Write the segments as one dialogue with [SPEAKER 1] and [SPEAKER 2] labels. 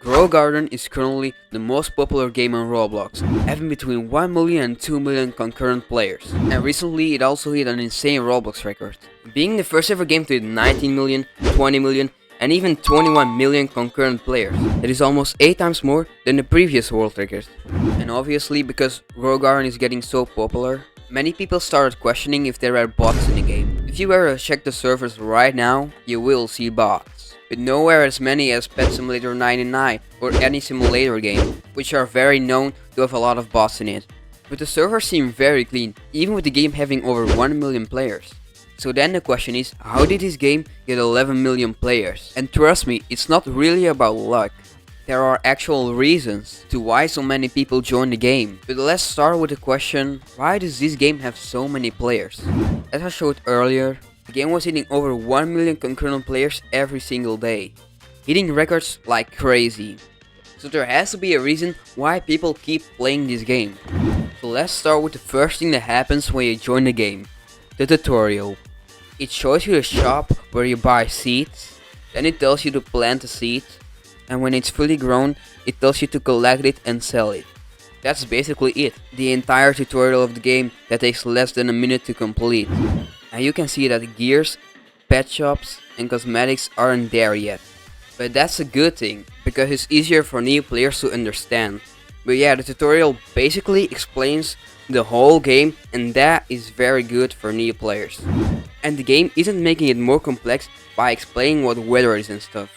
[SPEAKER 1] Grow Garden is currently the most popular game on Roblox, having between 1 million and 2 million concurrent players. And recently it also hit an insane Roblox record, being the first ever game to hit 19 million, 20 million, and even 21 million concurrent players. That is almost 8 times more than the previous world record. And obviously, because Grow Garden is getting so popular, many people started questioning if there are bots in the game. If you were to check the servers right now, you will see bots, but nowhere as many as Pet Simulator 99 or any simulator game, which are very known to have a lot of bots in it. But the servers seem very clean, even with the game having over 1 million players. So then the question is, how did this game get 11 million players? And trust me, it's not really about luck. There are actual reasons to why so many people join the game. But let's start with the question, why does this game have so many players? As I showed earlier, the game was hitting over 1 million concurrent players every single day, hitting records like crazy. So there has to be a reason why people keep playing this game. So let's start with the first thing that happens when you join the game, the tutorial. It shows you the shop where you buy seeds, then it tells you to plant a seed, and when it's fully grown, it tells you to collect it and sell it. That's basically it, the entire tutorial of the game that takes less than a minute to complete. And you can see that gears, pet shops and cosmetics aren't there yet. But that's a good thing, because it's easier for new players to understand. But yeah, the tutorial basically explains the whole game, and that is very good for new players. And the game isn't making it more complex by explaining what weather is and stuff.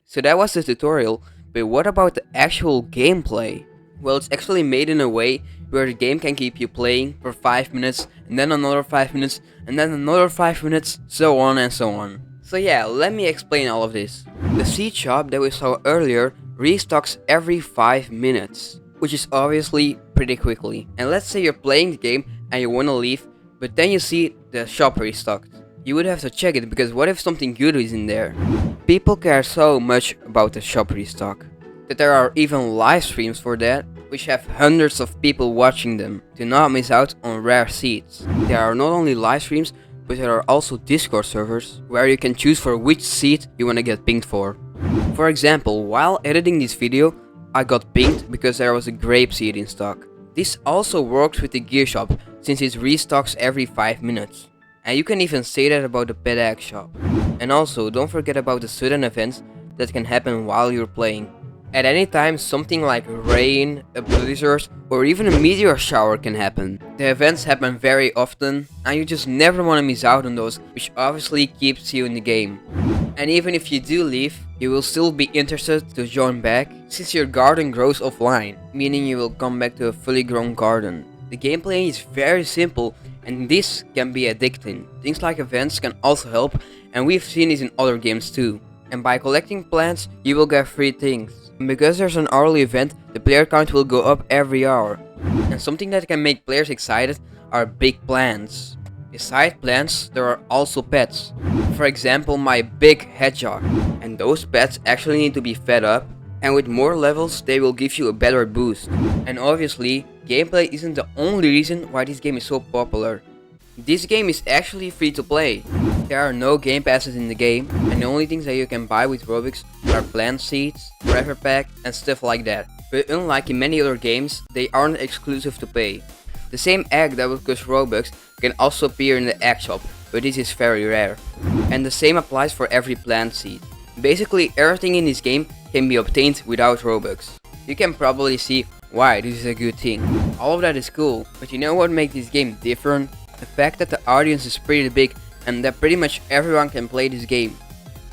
[SPEAKER 1] So that was the tutorial, but what about the actual gameplay? Well, it's actually made in a way where the game can keep you playing for 5 minutes, and then another 5 minutes, and then another 5 minutes, so on and so on. So yeah, let me explain all of this. The seed shop that we saw earlier restocks every 5 minutes, which is obviously pretty quickly. And let's say you're playing the game and you wanna leave, but then you see the shop restocked. You would have to check it, because what if something good is in there? People care so much about the shop restock that there are even live streams for that, which have hundreds of people watching them to not miss out on rare seeds. There are not only live streams, but there are also Discord servers where you can choose for which seed you wanna get pinged for. For example, while editing this video, I got pinged because there was a grape seed in stock. This also works with the gear shop, since it restocks every 5 minutes. And you can even say that about the pet egg shop. And also, don't forget about the sudden events that can happen while you're playing. At any time, something like rain, a blizzard, or even a meteor shower can happen. The events happen very often, and you just never want to miss out on those, which obviously keeps you in the game. And even if you do leave, you will still be interested to join back, since your garden grows offline, meaning you will come back to a fully grown garden. The gameplay is very simple, and this can be addicting. Things like events can also help, and we've seen it in other games too. And by collecting plants, you will get free things. And because there's an hourly event, the player count will go up every hour. And something that can make players excited are big plants. Beside plants, there are also pets. For example, my big hedgehog. And those pets actually need to be fed up, and with more levels, they will give you a better boost. And obviously, gameplay isn't the only reason why this game is so popular. This game is actually free to play. There are no game passes in the game, and the only things that you can buy with Robux are plant seeds, forever pack, and stuff like that. But unlike in many other games, they aren't exclusive to pay. The same egg that would cost Robux can also appear in the egg shop, but this is very rare. And the same applies for every plant seed. Basically, everything in this game can be obtained without Robux. You can probably see why this is a good thing. All of that is cool, but you know what makes this game different? The fact that the audience is pretty big and that pretty much everyone can play this game.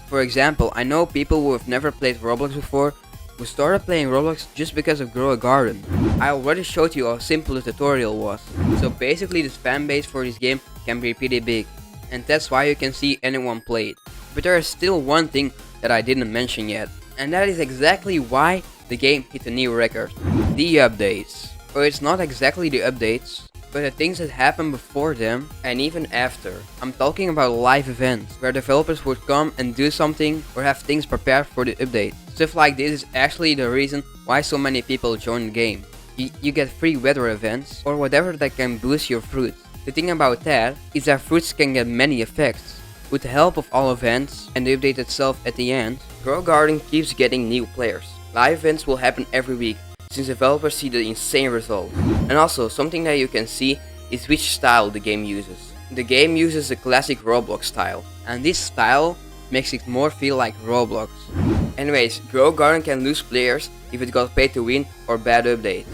[SPEAKER 1] For example, I know people who have never played Roblox before who started playing Roblox just because of Grow a Garden. I already showed you how simple the tutorial was. So basically this fanbase for this game can be pretty big, and that's why you can see anyone play it. But there is still one thing that I didn't mention yet, and that is exactly why the game hit a new record. The updates. Or it's not exactly the updates, but the things that happen before them and even after. I'm talking about live events, where developers would come and do something or have things prepared for the update. Stuff like this is actually the reason why so many people join the game. You get free weather events or whatever that can boost your fruit. The thing about that is that fruits can get many effects. With the help of all events and the update itself at the end, Grow Garden keeps getting new players. Live events will happen every week, since developers see the insane results. And also, something that you can see is which style the game uses. The game uses the classic Roblox style, and this style makes it more feel like Roblox. Anyways, Grow Garden can lose players if it got pay to win or bad updates.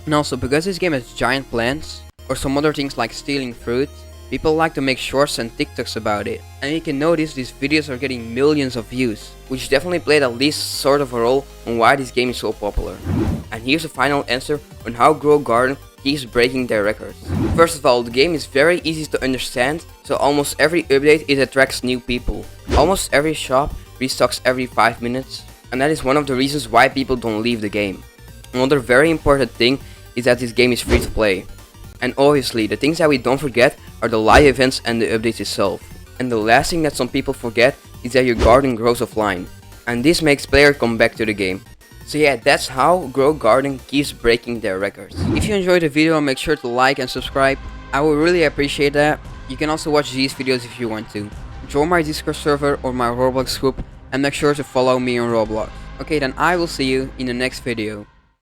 [SPEAKER 1] And also, because this game has giant plants, or some other things like stealing fruit, people like to make shorts and TikToks about it. And you can notice these videos are getting millions of views, which definitely played at least sort of a role on why this game is so popular. And here's a final answer on how Grow Garden keeps breaking their records. First of all, the game is very easy to understand, so almost every update it attracts new people. Almost every shop restocks every 5 minutes, and that is one of the reasons why people don't leave the game. Another very important thing is that this game is free to play. And obviously, the things that we don't forget are the live events and the updates itself. And the last thing that some people forget is that your garden grows offline, and this makes players come back to the game. So yeah, that's how Grow Garden keeps breaking their records. If you enjoyed the video, make sure to like and subscribe. I would really appreciate that. You can also watch these videos if you want to. Join my Discord server or my Roblox group, and make sure to follow me on Roblox. Okay, then I will see you in the next video.